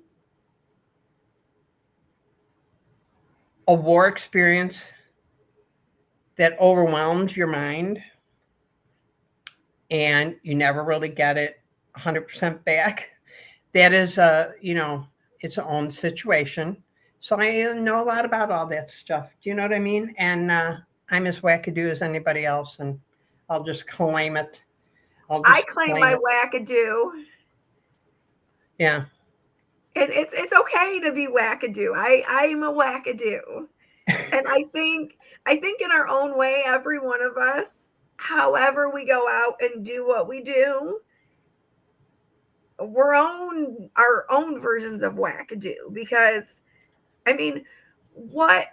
a war experience that overwhelmed your mind and you never really get it 100% back, that is its own situation. So I know a lot about all that stuff. Do you know what I mean? And I'm as wackadoo as anybody else, and I'll just claim it. I claim my wackadoo. Yeah. And it's okay to be wackadoo. I'm a wackadoo. And I think in our own way, every one of us, however we go out and do what we do, we're our own versions of wackadoo. Because I mean, what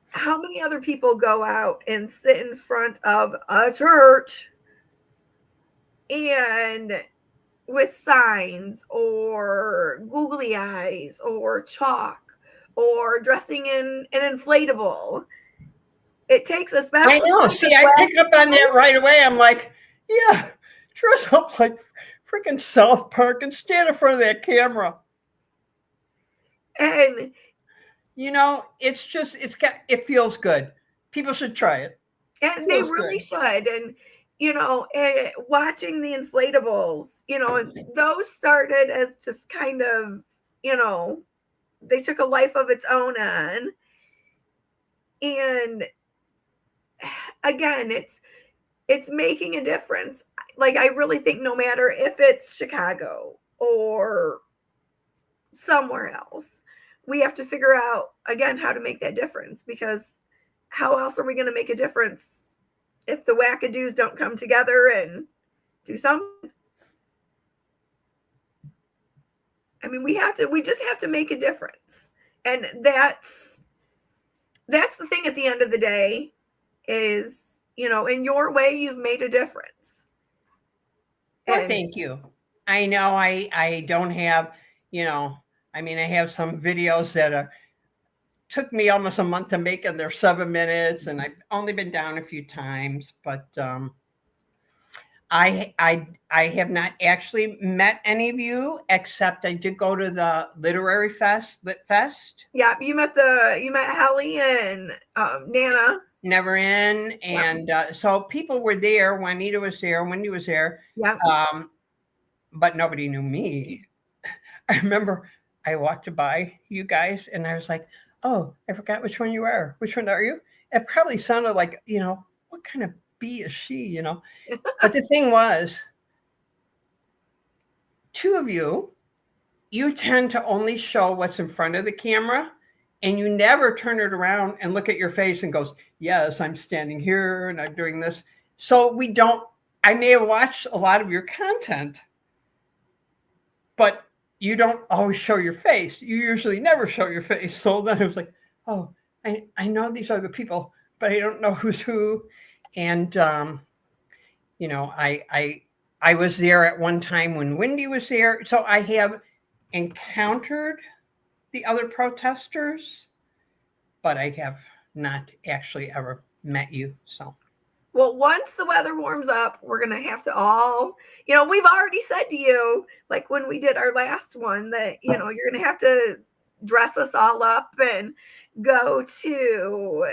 how many other people go out and sit in front of a church and with signs or googly eyes or chalk or dressing in an inflatable? It takes a I special know. kind See, of I pick up on that wackadoo. right away. I'm like, yeah, dress up like freaking South Park and stand in front of that camera. And it feels good. People should try it. It they feels really good. should. And watching the inflatables, those started as just kind of, they took a life of its own on. And again, it's making a difference. Like, I really think no matter if it's Chicago or somewhere else, we have to figure out again how to make that difference, because how else are we going to make a difference if the wackadoos don't come together and do something? I mean, we just have to make a difference. And that's the thing at the end of the day is, in your way, you've made a difference. Well, And thank you. I know I don't have, I mean, I have some videos that took me almost a month to make, and they're 7 minutes, and I've only been down a few times, but I have not actually met any of you, except I did go to the literary lit fest. yeah, you met Helly and Nana. Never in, Yeah. and so people were there. Juanita was there, Wendy was there, Yeah. but nobody knew me. I remember I walked by you guys, and I was like, "Oh, I forgot which one you are. Which one are you?" It probably sounded like, what kind of bee is she, you know? But the thing was, two of you tend to only show what's in front of the camera, and you never turn it around and look at your face and goes, yes, I'm standing here and I'm doing this. So we don't, I may have watched a lot of your content, but you don't always show your face. You usually never show your face. So then it was like, oh, I know these are the people, but I don't know who's who. And, you know, I was there at one time when Wendy was there. So I have encountered the other protesters, but I have not actually ever met you. So, well, once the weather warms up, we're going to have to all, you know, we've already said to you, like when we did our last one, that, you know, you're going to have to dress us all up and go to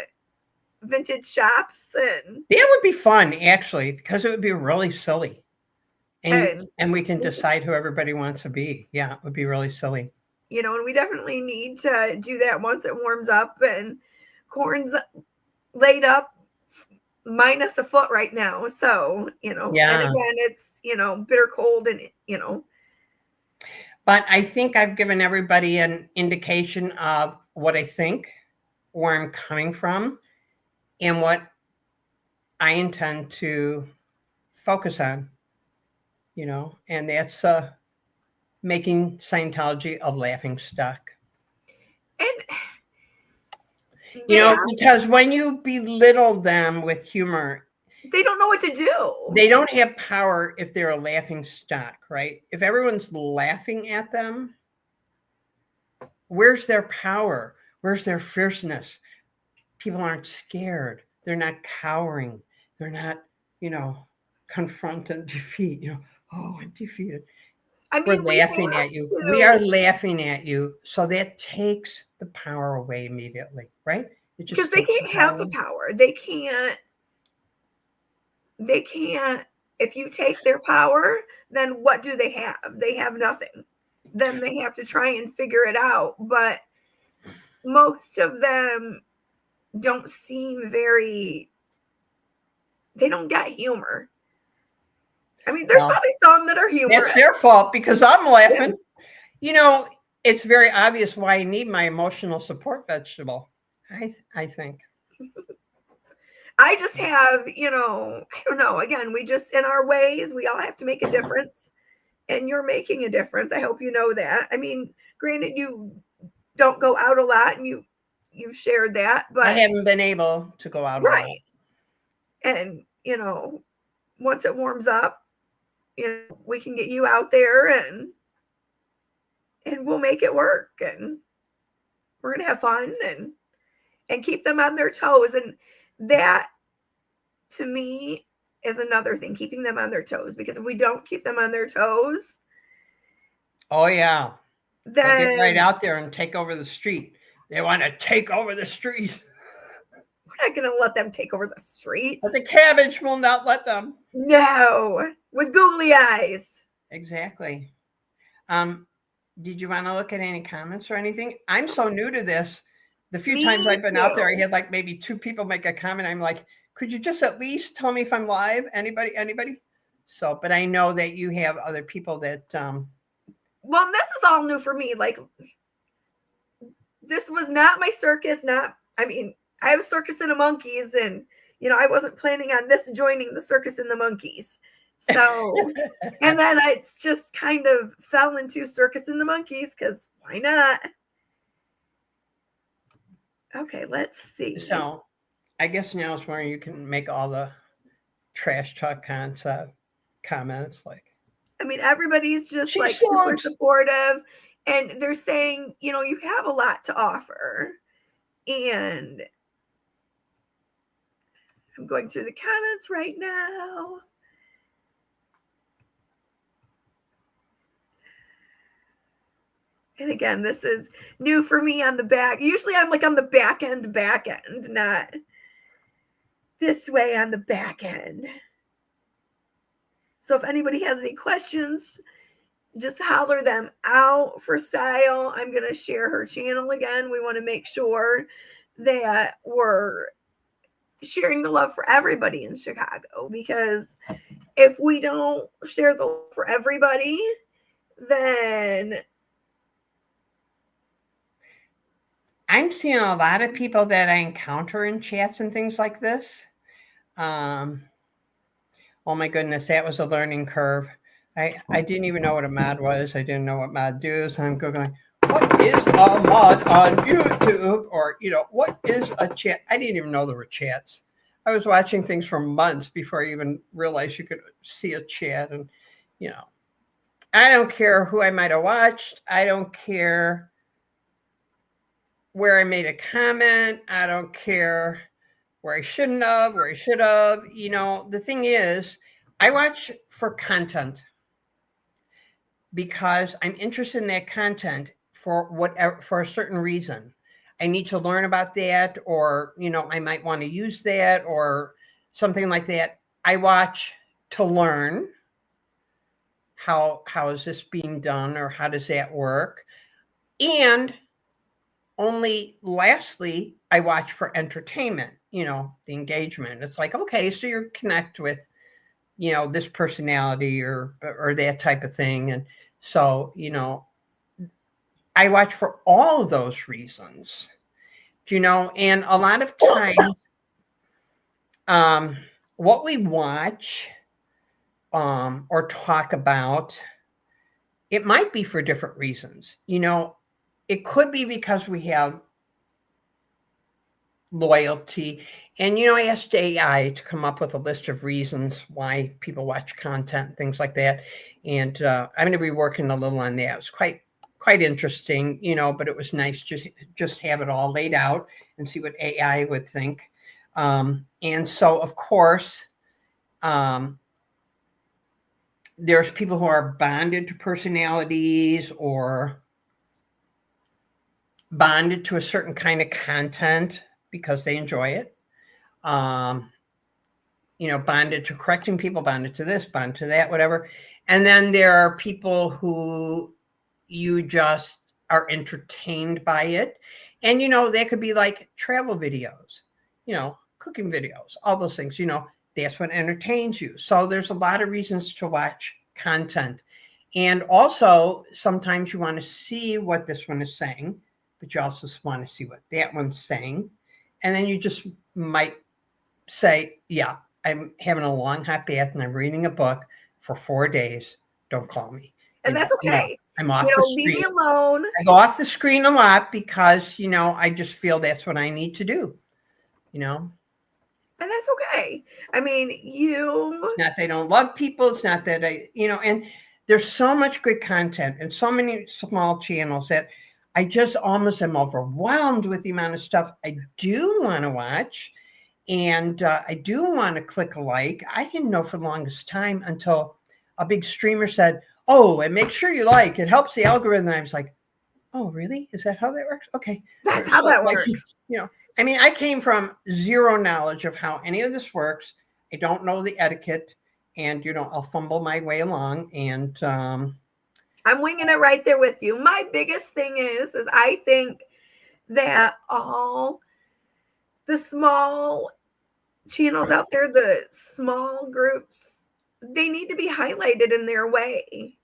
vintage shops. And that would be fun, actually, because it would be really silly. And we can decide who everybody wants to be. Yeah, it would be really silly. You know, and we definitely need to do that once it warms up, and corn's laid up minus a foot right now. So, you know, Yeah. And again, it's, you know, bitter cold and, you know. But I think I've given everybody an indication of what I think, where I'm coming from, and what I intend to focus on, you know, and that's making Scientology a laughing stock. And you know, because when you belittle them with humor, they don't know what to do. They don't have power if they're a laughing stock, right? If everyone's laughing at them, where's their power? Where's their fierceness? People aren't scared. They're not cowering. They're not, you know, confronting defeat. You know, oh, I'm defeated. I mean, we're laughing at you. We are laughing at you. So that takes the power away immediately, right? Because they can't have the power. They can't. If you take their power, then what do they have? They have nothing. Then they have to try and figure it out. But most of them don't seem very, they don't get humor. I mean, there's probably some that are humorous. It's their fault because I'm laughing. Yeah. You know, it's very obvious why I need my emotional support vegetable, I think. I just have, you know, I don't know. Again, we just, in our ways, we all have to make a difference. And you're making a difference. I hope you know that. I mean, granted, you don't go out a lot, and you've shared that, but I haven't been able to go out right. A lot. And, you know, once it warms up, you know, we can get you out there and we'll make it work, and we're gonna have fun and keep them on their toes. And that, to me, is another thing, keeping them on their toes, because if we don't keep them on their toes, oh yeah, then they get right out there and take over the street. They want to take over the street. We're not going to let them take over the streets. But the cabbage will not let them. No, with googly eyes. Exactly. Did you want to look at any comments or anything? I'm so new to this. The few times I've been out there, I had like maybe 2 people make a comment. I'm like, could you just at least tell me if I'm live? Anybody? So, but I know that you have other people that. Well, this is all new for me. Like, this was not my circus. I mean, I have a circus and a monkeys, and, you know, I wasn't planning on this joining the circus and the monkeys. So, and then it's just kind of fell into circus and the monkeys, because why not? Okay, let's see. So, I guess now is where you can make all the trash talk comments. Like, I mean, everybody's just like super supportive, and they're saying, you know, you have a lot to offer. And I'm going through the comments right now. And again, this is new for me on the back. Usually I'm like on the back end, not this way on the back end. So if anybody has any questions, just holler them out for Style. I'm going to share her channel again. We want to make sure that we're sharing the love for everybody in Chicago, because if we don't share the love for everybody, then I'm seeing a lot of people that I encounter in chats and things like this. Oh my goodness, that was a learning curve. I didn't even know what a mod was. I didn't know what mod does. I'm going, what is a mod on YouTube? Or, what is a chat? I didn't even know there were chats. I was watching things for months before I even realized you could see a chat. And, I don't care who I might have watched. I don't care where I made a comment. I don't care where I shouldn't have, where I should have. The thing is, I watch for content because I'm interested in that content for whatever, for a certain reason. I need to learn about that, or, I might want to use that or something like that. I watch to learn how is this being done, or how does that work? And only lastly, I watch for entertainment, the engagement. It's like, okay, so you connect with, this personality or that type of thing. And so, I watch for all of those reasons, and a lot of times, what we watch or talk about, it might be for different reasons. It could be because we have loyalty. And, I asked AI to come up with a list of reasons why people watch content, things like that. And I'm going to be working a little on that. It was quite interesting, but it was nice just have it all laid out and see what AI would think. And so, of course, there's people who are bonded to personalities or bonded to a certain kind of content because they enjoy it. Bonded to correcting people, bonded to this, bonded to that, whatever. And then there are people who you just are entertained by it. And, they could be like travel videos, cooking videos, all those things, that's what entertains you. So there's a lot of reasons to watch content. And also, sometimes you want to see what this one is saying, but you also want to see what that one's saying. And then you just might say, yeah, I'm having a long hot bath and I'm reading a book for 4 days. Don't call me. And that's okay. I'm off the screen. Leave me alone. I go off the screen a lot because, I just feel that's what I need to do, And that's okay. I mean, It's not that I don't love people. It's not that and there's so much good content and so many small channels that I just almost am overwhelmed with the amount of stuff I do want to watch. And I do want to click a like. I didn't know for the longest time until a big streamer said, oh, and make sure you like. It helps the algorithm. And I was like, oh, really? Is that how that works? Okay. That's how that works. I mean, I came from zero knowledge of how any of this works. I don't know the etiquette. And, I'll fumble my way along. And I'm winging it right there with you. My biggest thing is I think that all the small channels out there, the small groups, they need to be highlighted in their way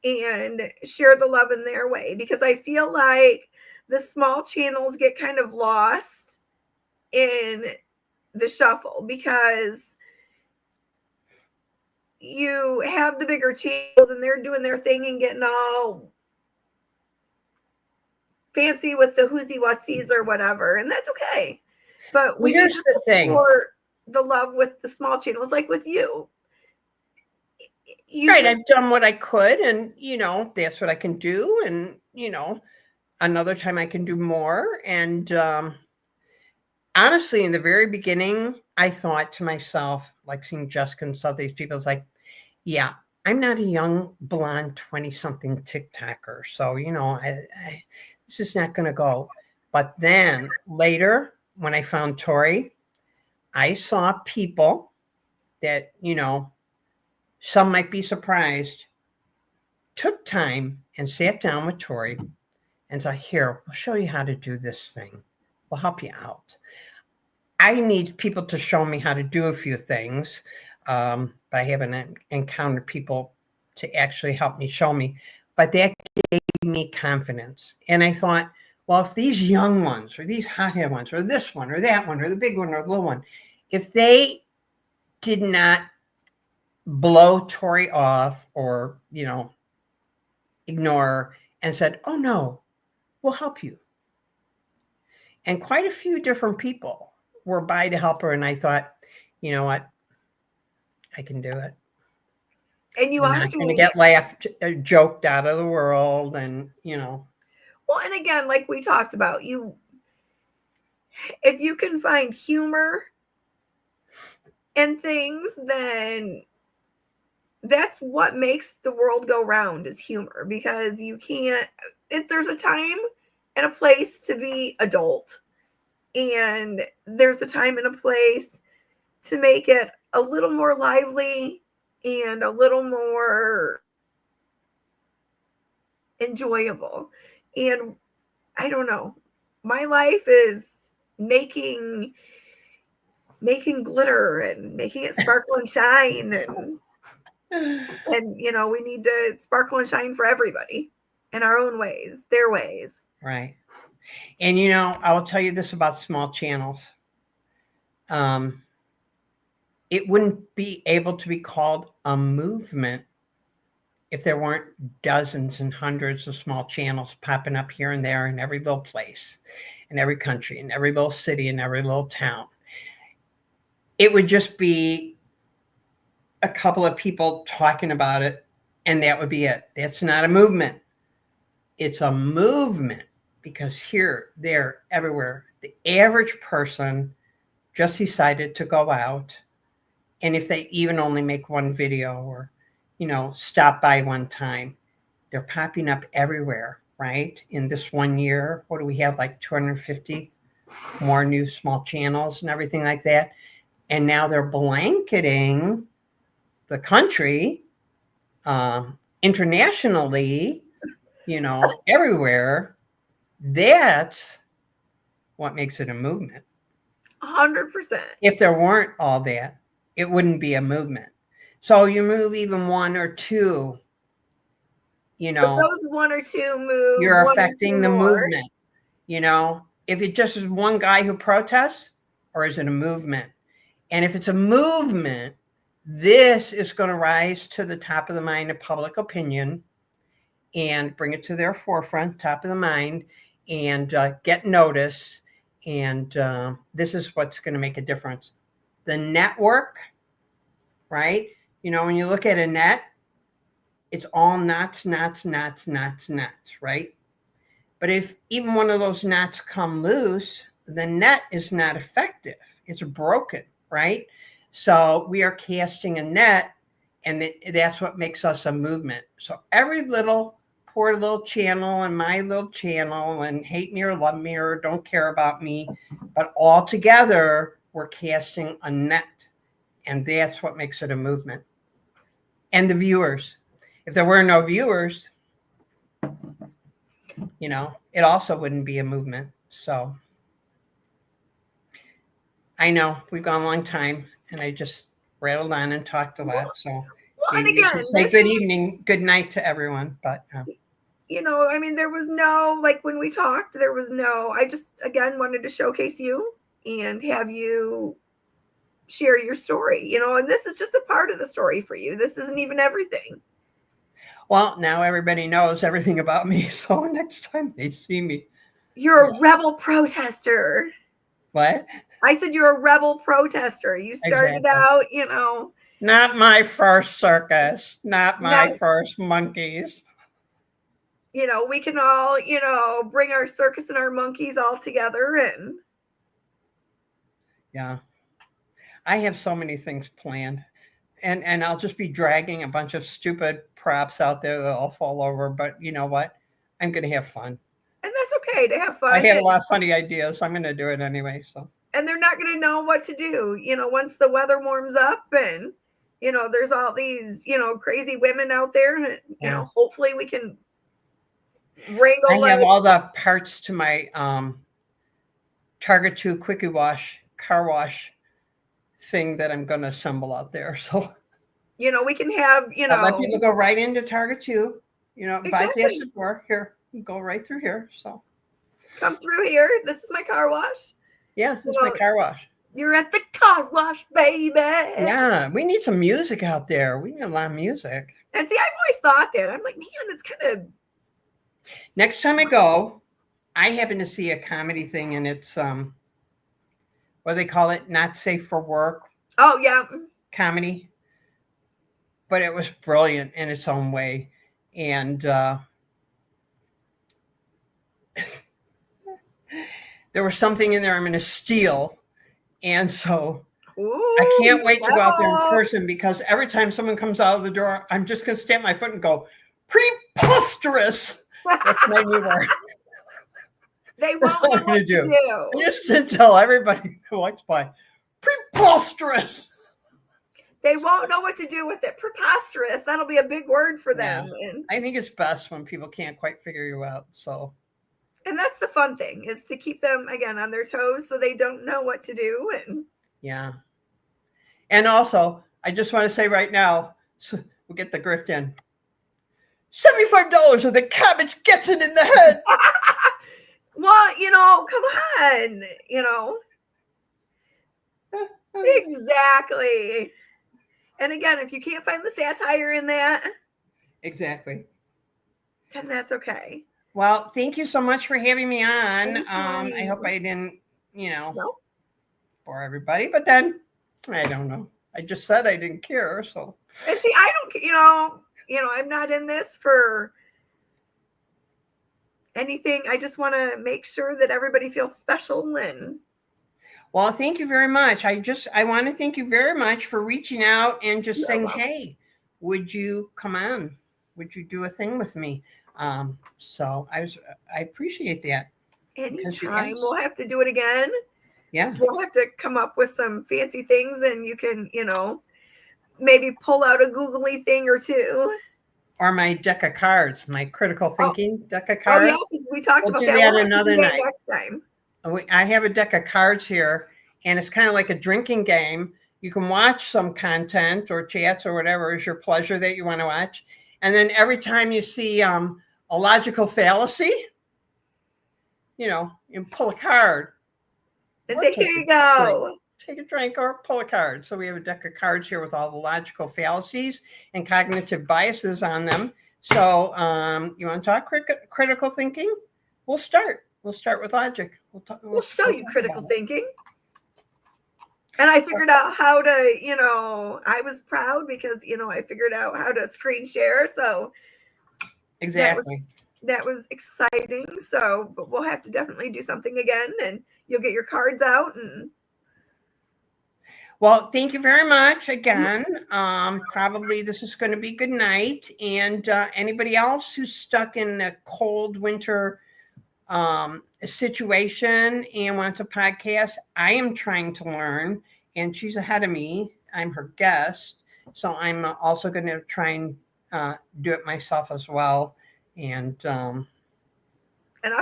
and share the love in their way, because I feel like the small channels get kind of lost in the shuffle, because you have the bigger channels and they're doing their thing and getting all fancy with the whoosy whatsies or whatever, and that's okay. But we need to support the love with the small channels, like with you. Right, I've done what I could, and that's what I can do, and another time I can do more. And honestly, in the very beginning, I thought to myself, like seeing Jessica and some of these people, it's like, yeah, I'm not a young blonde 20-something TikToker, so this is not going to go. But then later, when I found Tori, I saw people that some might be surprised, took time and sat down with Tori and said, here, we'll show you how to do this thing. We'll help you out. I need people to show me how to do a few things, but I haven't encountered people to actually help me show me. But that gave me confidence. And I thought, well, if these young ones or these hothead ones or this one or that one or the big one or the little one, if they did not blow Tori off or, ignore and said, oh no, we'll help you. And quite a few different people were by to help her. And I thought, you know what? I can do it. And you I'm are not going to doing get it. laughed, joked out of the world. And, Well, and again, like we talked about, if you can find humor in things, then that's what makes the world go round, is humor. Because you can't, if there's a time and a place to be adult, and there's a time and a place to make it a little more lively and a little more enjoyable. And I don't know, my life is making glitter and making it sparkle and shine, and we need to sparkle and shine for everybody in our own ways, their ways. right. And, I will tell you this about small channels. It wouldn't be able to be called a movement if there weren't dozens and hundreds of small channels popping up here and there in every little place, in every country, in every little city, in every little town. It would just be a couple of people talking about it, and that would be it. That's not a movement. It's a movement because here, there, everywhere, the average person just decided to go out, and if they even only make one video or, stop by one time, they're popping up everywhere, right? In this 1 year, what do we have, like 250 more new small channels and everything like that? And now they're blanketing the country, internationally, everywhere. That's what makes it a movement. 100%. If there weren't all that, it wouldn't be a movement. So you move even one or two, But those one or two move, you're one affecting or two the more. movement. If it just is one guy who protests, or is it a movement? And if it's a movement, this is going to rise to the top of the mind of public opinion and bring it to their forefront, top of the mind, and get notice. And this is what's going to make a difference. The network, right? When you look at a net, it's all knots, right? But if even one of those knots come loose, the net is not effective. It's broken, right? So we are casting a net, and that's what makes us a movement. So every poor little channel and my little channel, and hate me or love me or don't care about me, but all together we're casting a net, and that's what makes it a movement. And the viewers. If there were no viewers, it also wouldn't be a movement. So I know we've gone a long time, and I just rattled on and talked a lot. So Well, and maybe we again, should say good evening, good night to everyone. But there was no, like, when we talked, there was no, I just, again, wanted to showcase you and have you share your story, and this is just a part of the story for you. This isn't even everything. Well, now everybody knows everything about me. So next time they see me. You're a rebel protester. What? I said you're a rebel protester. You started out, Not my first circus. Not my first monkeys. We can all, bring our circus and our monkeys all together. And yeah, I have so many things planned. And I'll just be dragging a bunch of stupid props out there that I'll fall over. But you know what? I'm going to have fun. And that's okay to have fun. I had a lot of funny ideas. I'm going to do it anyway. So. And they're not going to know what to do, once the weather warms up, and, there's all these, crazy women out there. And, hopefully we can wrangle. I have all the parts to my Target 2 Quickie Wash car wash thing that I'm going to assemble out there. So, we can have, I'll let people go right into Target too. Bypass exactly. the door here, go right through here. So, Come through here. This is my car wash. yeah, this is my car wash. You're at the car wash, baby. Yeah, we need some music out there. We need a lot of music. And see, I've always thought that. I'm like, man, it's kind of. Next time I go, I happen to see a comedy thing, and it's what do they call it? Not safe for work. Oh yeah. Comedy. But it was brilliant in its own way, and there was something in there I'm going to steal, and so Ooh, I can't wait to go out there in no. person, because every time someone comes out of the door, I'm just going to stamp my foot and go, preposterous. That's my new word. They That's won't all know I'm going what to do. to do. Just to tell everybody who walks by, preposterous. They won't know what to do with it. Preposterous. That'll be a big word for them. Yeah. I think it's best when people can't quite figure you out. So, and that's the fun thing, is to keep them, again, on their toes so they don't know what to do. And yeah. And also, I just want to say right now, so we'll get the grift in. $75 or the cabbage gets it in the head. Well, come on, Exactly. And again, if you can't find the satire in that, exactly, then that's okay. Well, thank you so much for having me on. Anytime. I hope I didn't, No. bore everybody, but then I don't know. I just said I didn't care, so. And see, I don't, I'm not in this for anything. I just want to make sure that everybody feels special. And well, thank you very much. I want to thank you very much for reaching out and just saying, hey, would you come on? Would you do a thing with me? So I appreciate that. Anytime. We'll have to do it again. Yeah. We'll have to come up with some fancy things, and you can, maybe pull out a googly thing or two. Or my deck of cards, my critical thinking deck of cards. Oh, yeah, because we talked about that. We'll do that another night. Next time. I have a deck of cards here, and it's kind of like a drinking game. You can watch some content or chats or whatever is your pleasure that you want to watch. And then every time you see a logical fallacy, you pull a card. And say, here you go. Take a drink or pull a card. So we have a deck of cards here with all the logical fallacies and cognitive biases on them. So you want to talk critical thinking? We'll start. We'll start with logic. We'll show you critical thinking. And I figured out how to, I was proud because, I figured out how to screen share. So exactly. That was exciting. So, but we'll have to definitely do something again, and you'll get your cards out. And well, thank you very much again. Probably this is going to be good night. And anybody else who's stuck in a cold winter situation and wants a podcast, I am trying to learn, and she's ahead of me. I'm her guest, so I'm also going to try and do it myself as well. And I'll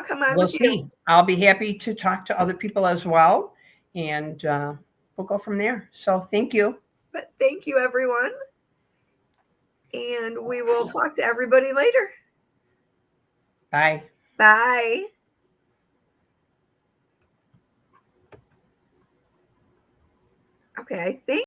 come on we'll with see. you. I'll be happy to talk to other people as well, and we'll go from there. So thank you. But thank you, everyone, and we will talk to everybody later. Bye. Bye. Okay, I think